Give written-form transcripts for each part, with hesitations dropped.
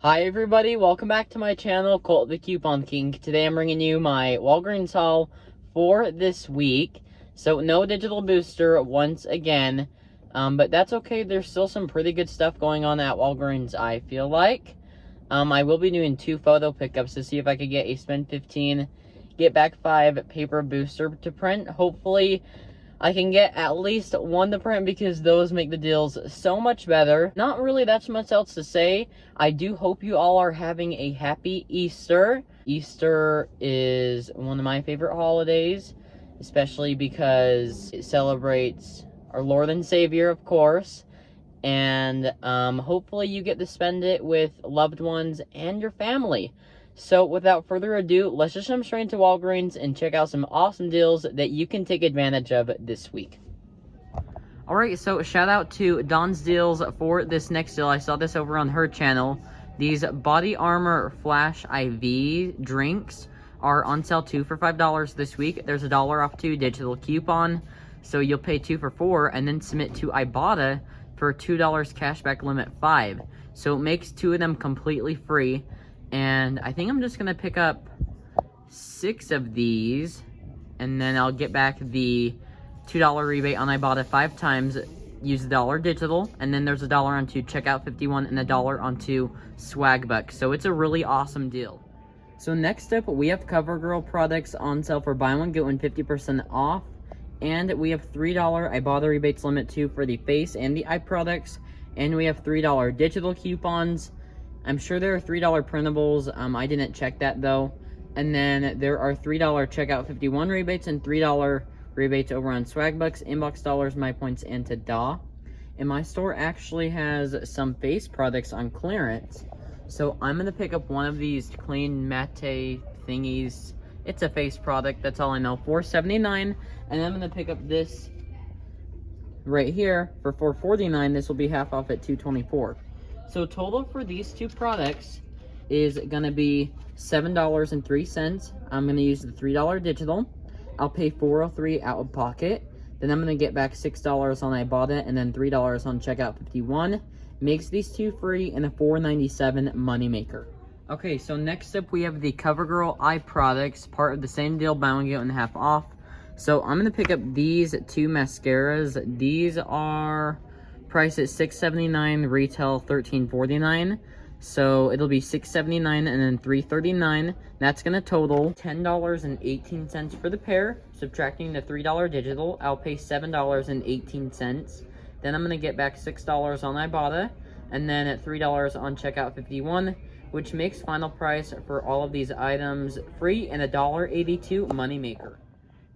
Hi everybody, welcome back to my channel, Colt the Coupon King. Today I'm bringing you my Walgreens haul for this week. So no digital booster once again, but that's okay. There's still some pretty good stuff going on at Walgreens, I feel like. I will be doing 2 photo pickups to see if I could get a spend 15, get back 5 paper booster to print. Hopefully I can get at least 1 to print because those make the deals so much better. Not really that much else to say. I do hope you all are having a happy Easter. Easter is one of my favorite holidays, especially because it celebrates our Lord and Savior, of course. And hopefully you get to spend it with loved ones and your family. So without further ado, let's just jump straight into Walgreens and check out some awesome deals that you can take advantage of this week. Alright, so shout out to Dawn's Deals for this next deal. I saw this over on her channel. These Body Armor Flash IV drinks are on sale 2 for $5 this week. There's a $1 off 2 digital coupon, so you'll pay 2 for 4 and then submit to Ibotta for $2 cashback limit 5. So it makes 2 of them completely free. And I think I'm just going to pick up 6 of these, and then I'll get back the $2 rebate on Ibotta 5 times, use the $1 digital, and then there's a $1 onto Checkout 51 and a $1 onto Swag Bucks. So it's a really awesome deal. So next up, we have CoverGirl products on sale for buy one, get one 50% off. And we have $3 Ibotta rebates limit 2 for the face and the eye products. And we have $3 digital coupons. I'm sure there are $3 printables. I didn't check that though. And then there are $3 Checkout 51 rebates and $3 rebates over on Swagbucks, Inbox Dollars, My Points, and Tada. And my store actually has some face products on clearance. So I'm going to pick up one of these clean matte thingies. It's a face product, that's all I know, $4.79. And I'm going to pick up this right here for $4.49. This will be half off at $2.24. So total for these 2 products is going to be $7.03. I'm going to use the $3 digital. I'll pay $4.03 out of pocket. Then I'm going to get back $6 on Ibotta and then $3 on Checkout 51. Makes these 2 free and a $4.97 moneymaker. Okay, so next up we have the CoverGirl eye products, part of the same deal, buy one get one half off. So I'm going to pick up these 2 mascaras. These are priced at $6.79, retail $13.49. So it'll be $6.79 and then $3.39. That's going to total $10.18 for the pair. Subtracting the $3 digital, I'll pay $7.18. Then I'm going to get back $6 on Ibotta and then at $3 on Checkout 51, which makes final price for all of these items free and a $1.82 moneymaker.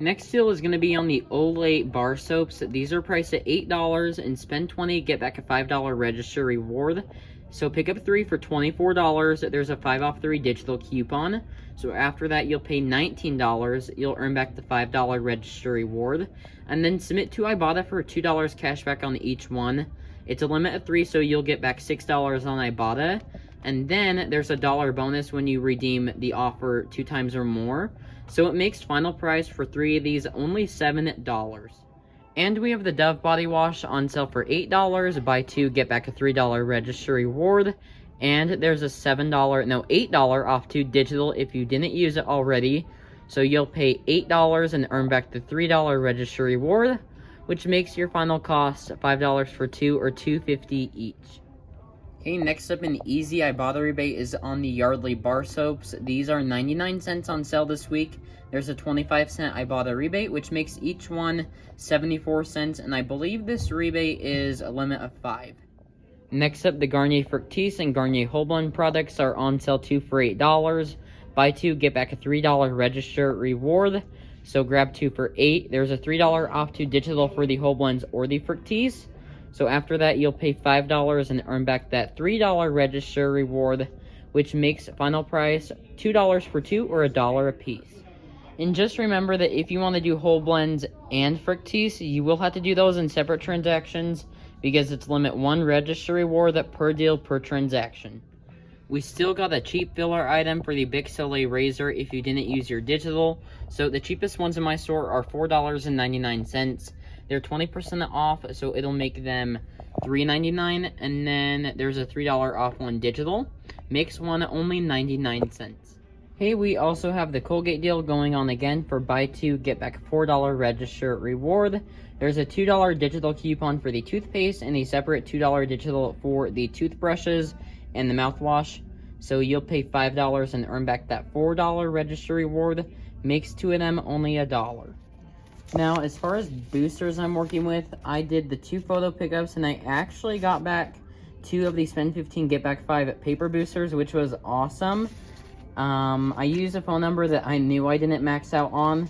Next deal is going to be on the Olay bar soaps. These are priced at $8 and spend $20, get back a $5 register reward. So pick up 3 for $24. There's a 5 off 3 digital coupon. So after that, you'll pay $19. You'll earn back the $5 register reward. And then submit to Ibotta for $2 cashback on each one. It's a limit of 3, so you'll get back $6 on Ibotta. And then there's a $1 bonus when you redeem the offer 2 times or more. So it makes final price for 3 of these only $7. And we have the Dove body wash on sale for $8. Buy 2, get back a $3 register reward. And there's a $8 off 2 digital if you didn't use it already. So you'll pay $8 and earn back the $3 register reward, which makes your final cost $5 for 2 or $2.50 each. Okay, next up, an easy Ibotta rebate is on the Yardley bar soaps. These are 99 cents on sale this week. There's a 25-cent Ibotta rebate, which makes each one 74 cents, and I believe this rebate is a limit of 5. Next up, the Garnier Fructis and Garnier Whole Blend products are on sale 2 for $8. Buy 2, get back a $3 register reward. So grab 2 for $8. There's a $3 off 2 digital for the Whole Blends or the Fructis. So after that, you'll pay $5 and earn back that $3 register reward, which makes final price $2 for 2 or $1 a piece. And just remember that if you want to do whole blends and Fructis, you will have to do those in separate transactions because it's limit 1 register reward per deal per transaction. We still got a cheap filler item for the Bic Soleil razor if you didn't use your digital. So the cheapest ones in my store are $4.99. They're 20% off, so it'll make them $3.99, and then there's a $3 off one digital. Makes one only 99 cents. Hey, we also have the Colgate deal going on again for buy two, get back $4 register reward. There's a $2 digital coupon for the toothpaste and a separate $2 digital for the toothbrushes and the mouthwash. So you'll pay $5 and earn back that $4 register reward. Makes two of them only $1. Now, as far as boosters I'm working with, I did the 2 photo pickups and I actually got back 2 of the spend 15 get back 5 paper boosters, which was awesome. I used a phone number that I knew I didn't max out on,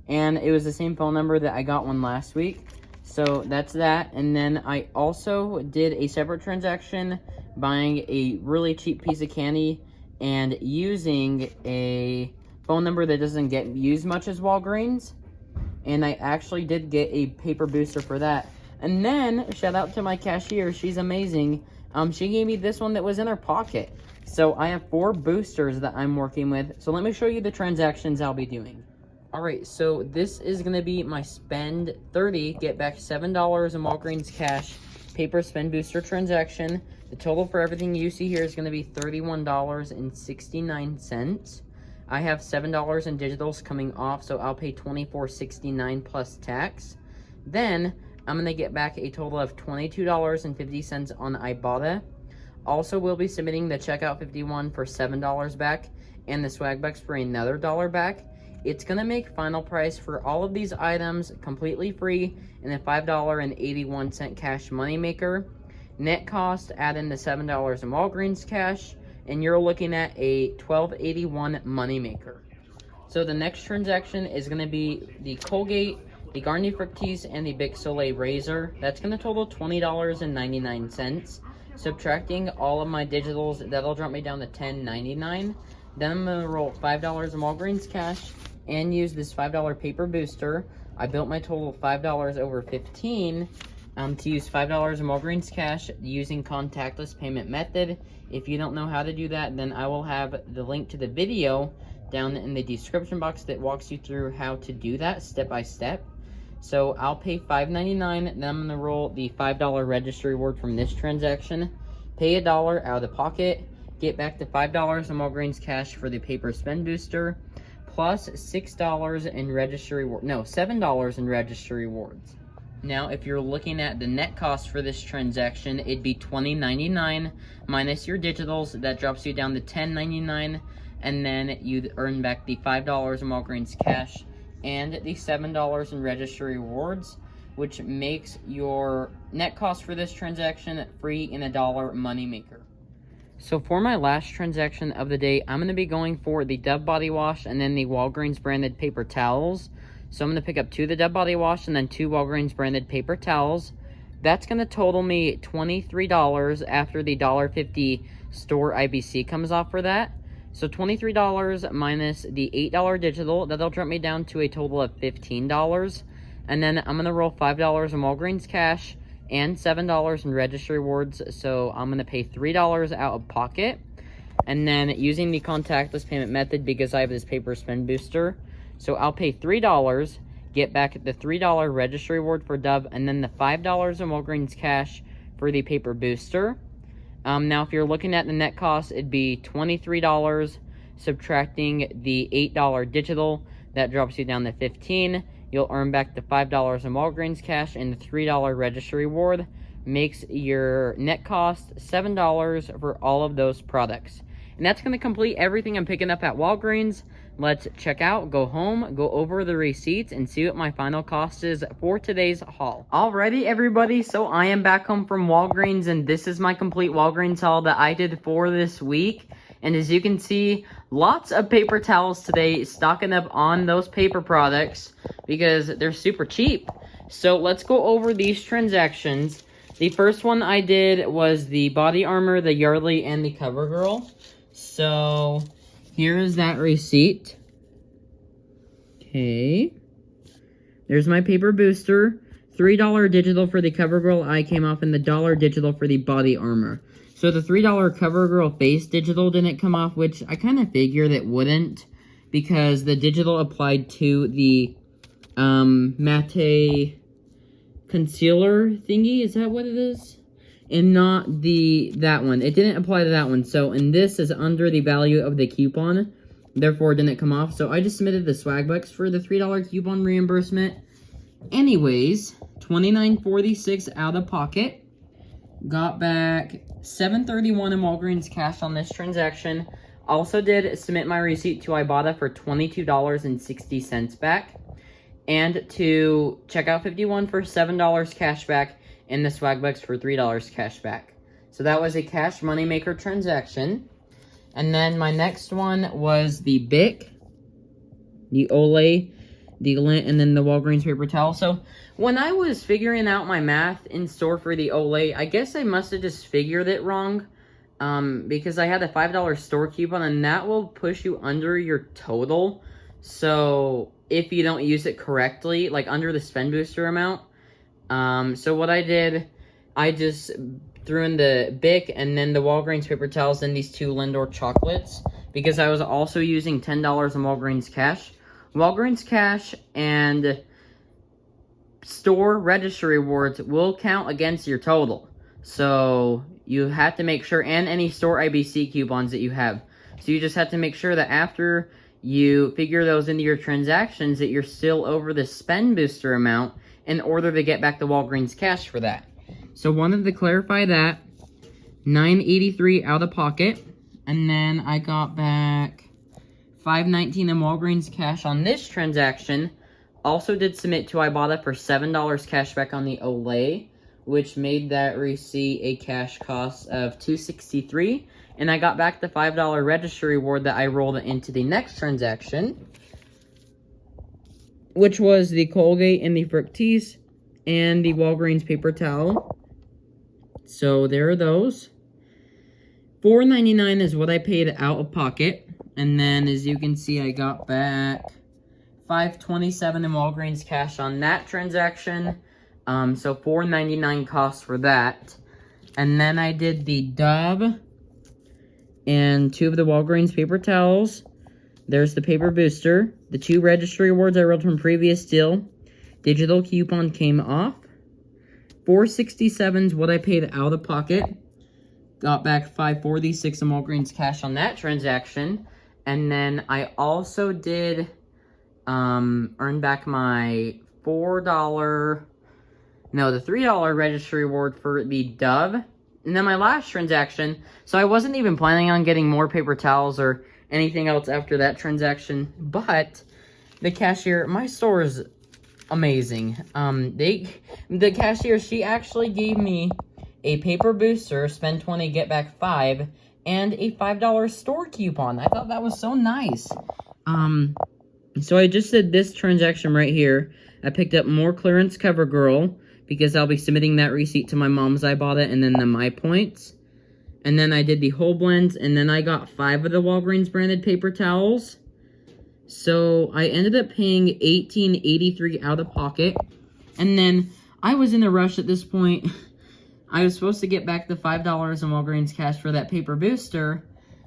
and it was the same phone number that I got one last week. So that's that. And then I also did a separate transaction buying a really cheap piece of candy and using a phone number that doesn't get used much as Walgreens. And I actually did get a paper booster for that. And then, shout out to my cashier, she's amazing. She gave me this one that was in her pocket. So I have 4 boosters that I'm working with. So let me show you the transactions I'll be doing. Alright, so this is going to be my spend 30, get back $7 in Walgreens cash paper spend booster transaction. The total for everything you see here is going to be $31.69. I have $7 in digitals coming off, so I'll pay $24.69 plus tax. Then I'm going to get back a total of $22.50 on Ibotta. Also, we'll be submitting the checkout 51 for $7 back and the swag bucks for another $1 back. It's going to make final price for all of these items completely free and a $5.81 cash moneymaker. Net cost, add in the $7 in Walgreens cash, and you're looking at a $12.81 moneymaker. So the next transaction is going to be the Colgate, the Garnier Fructis, and the Bic Soleil razor. That's going to total $20.99. Subtracting all of my digitals, that'll drop me down to $10.99. Then I'm going to roll $5 in Walgreens cash and use this $5 paper booster. I built my total of $5 over 15 to use $5 in Walgreens cash using contactless payment method. If you don't know how to do that, then I will have the link to the video down in the description box that walks you through how to do that step by step. So I'll pay $5.99, then I'm going to roll the $5 register reward from this transaction, pay $1 out of the pocket, get back the $5 in Walgreens cash for the paper spend booster, plus $6 in registry reward, no, $7 in registry rewards. Now, if you're looking at the net cost for this transaction, it'd be $20.99 minus your digitals. That drops you down to $10.99, and then you'd earn back the $5 in Walgreens cash and the $7 in registry rewards, which makes your net cost for this transaction free and a $1 moneymaker. So for my last transaction of the day, I'm going to be going for the Dove body wash and then the Walgreens branded paper towels. So I'm going to pick up 2 of the Dove body wash and then 2 Walgreens branded paper towels. That's going to total me $23 after the $1.50 store IBC comes off for that. So $23 minus the $8 digital, that'll drop me down to a total of $15. And then I'm going to roll $5 in Walgreens cash and $7 in registry rewards. So I'm going to pay $3 out of pocket. And then using the contactless payment method because I have this paper spend booster. So I'll pay $3, get back the $3 registry reward for Dove, and then the $5 in Walgreens cash for the paper booster. Now, if you're looking at the net cost, it'd be $23, subtracting the $8 digital. That drops you down to $15. You'll earn back the $5 in Walgreens cash and the $3 registry reward. Makes your net cost $7 for all of those products. And that's going to complete everything I'm picking up at Walgreens. Let's check out, go home, go over the receipts, and see what my final cost is for today's haul. Alrighty, everybody, so I am back home from Walgreens, and this is my complete Walgreens haul that I did for this week. And as you can see, lots of paper towels today, stocking up on those paper products because they're super cheap. So let's go over these transactions. The first one I did was the Body Armor, the Yardley, and the CoverGirl. So here is that receipt. Okay. There's my paper booster. $3 digital for the CoverGirl eye came off and the $1 digital for the Body Armor. So the $3 CoverGirl face digital didn't come off, which I kind of figured it wouldn't because the digital applied to the matte concealer thingy. Is that what it is? and not that one. It didn't apply to that one. So, and this is under the value of the coupon. Therefore, it didn't come off. So, I just submitted the swag bucks for the $3 coupon reimbursement. Anyways, $29.46 out of pocket. Got back $7.31 in Walgreens cash on this transaction. Also did submit my receipt to Ibotta for $22.60 back. And to Checkout 51 for $7 cash back. And the swag bucks for $3 cash back. So that was a cash moneymaker transaction. And then my next one was the Bic, the Olay, the lint, and then the Walgreens paper towel. So when I was figuring out my math in store for the Olay, I guess I must have just figured it wrong. Because I had a $5 store coupon, and that will push you under your total. So if you don't use it correctly, like under the spend booster amount. So what I did, I just threw in the Bic and then the Walgreens paper towels and these 2 Lindor chocolates, because I was also using $10 in Walgreens cash. Walgreens cash and store registry rewards will count against your total. So you have to make sure, and any store IBC coupons that you have. So you just have to make sure that after you figure those into your transactions that you're still over the spend booster amount in order to get back the Walgreens cash for that. So wanted to clarify that. $9.83 out of pocket. And then I got back $5.19 in Walgreens cash on this transaction. Also did submit to Ibotta for $7 cash back on the Olay, which made that receipt a cash cost of $2.63. And I got back the $5 registry reward that I rolled into the next transaction, which was the Colgate and the Fructis and the Walgreens paper towel. So there are those. $4.99 is what I paid out of pocket. And then, as you can see, I got back $5.27 in Walgreens cash on that transaction. So $4.99 cost for that. And then I did the Dove and 2 of the Walgreens paper towels. There's the paper booster. The 2 registry awards I rolled from previous deal. Digital coupon came off. $4.67 is what I paid out of pocket. Got back $5.46 in Walgreens cash on that transaction. And then I also did earn back my the $3 registry reward for the Dove. And then my last transaction, so I wasn't even planning on getting more paper towels or anything else after that transaction, but the cashier, my store is amazing. The cashier, she actually gave me a paper booster, spend 20, get back 5, and a $5 store coupon. I thought that was so nice. So I just did this transaction right here. I picked up more clearance CoverGirl, because I'll be submitting that receipt to my mom's Ibotta and then the My Points. And then I did the whole blends, and then I got 5 of the Walgreens branded paper towels. So I ended up paying $18.83 out of pocket. And then I was in a rush at this point. I was supposed to get back the $5 in Walgreens cash for that paper booster,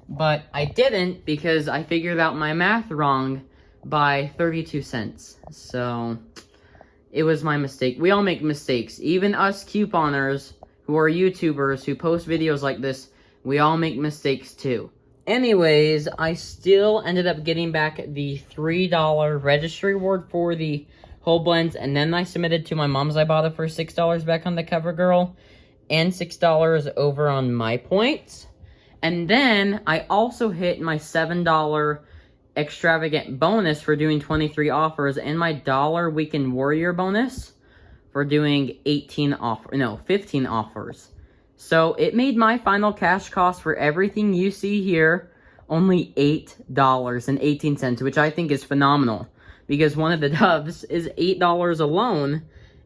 but I didn't because I figured out my math wrong by 32 cents. So it was my mistake. We all make mistakes. Even us couponers who are YouTubers who post videos like this, we all make mistakes too. Anyways, I still ended up getting back the $3 registry reward for the whole blends, and then I submitted to my mom's Ibotta for $6 back on the CoverGirl, and $6 over on My Points. And then I also hit my $7 extravagant bonus for doing 23 offers, and my dollar Weekend Warrior bonus for doing 15 offers. So it made my final cash cost for everything you see here only $8.18, which I think is phenomenal, because one of the Doves is $8 alone,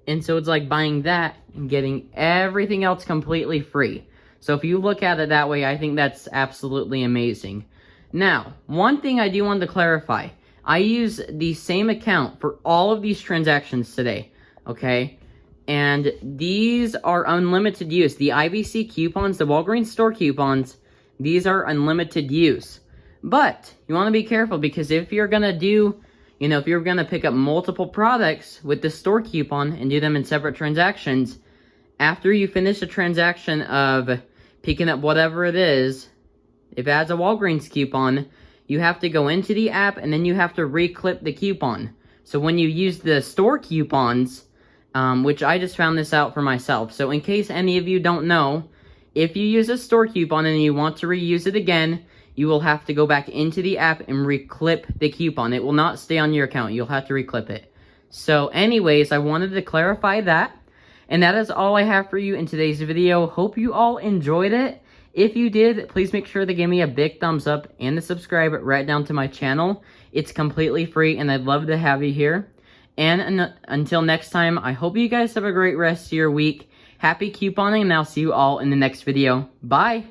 and so it's like buying that and getting everything else completely free. So if you look at it that way, I think that's absolutely amazing. Now, one thing I do want to clarify. I use the same account for all of these transactions today, okay? And these are unlimited use. The IBC coupons, the Walgreens store coupons, these are unlimited use. But you want to be careful, because if you're going to do, if you're going to pick up multiple products with the store coupon and do them in separate transactions, after you finish the transaction of picking up whatever it is, if it has a Walgreens coupon, you have to go into the app and then you have to reclip the coupon. So when you use the store coupons, which I just found this out for myself. So in case any of you don't know, if you use a store coupon and you want to reuse it again, you will have to go back into the app and reclip the coupon. It will not stay on your account. You'll have to reclip it. So anyways, I wanted to clarify that. And that is all I have for you in today's video. Hope you all enjoyed it. If you did, please make sure to give me a big thumbs up and to subscribe right down to my channel. It's completely free and I'd love to have you here. And until next time, I hope you guys have a great rest of your week. Happy couponing and I'll see you all in the next video. Bye!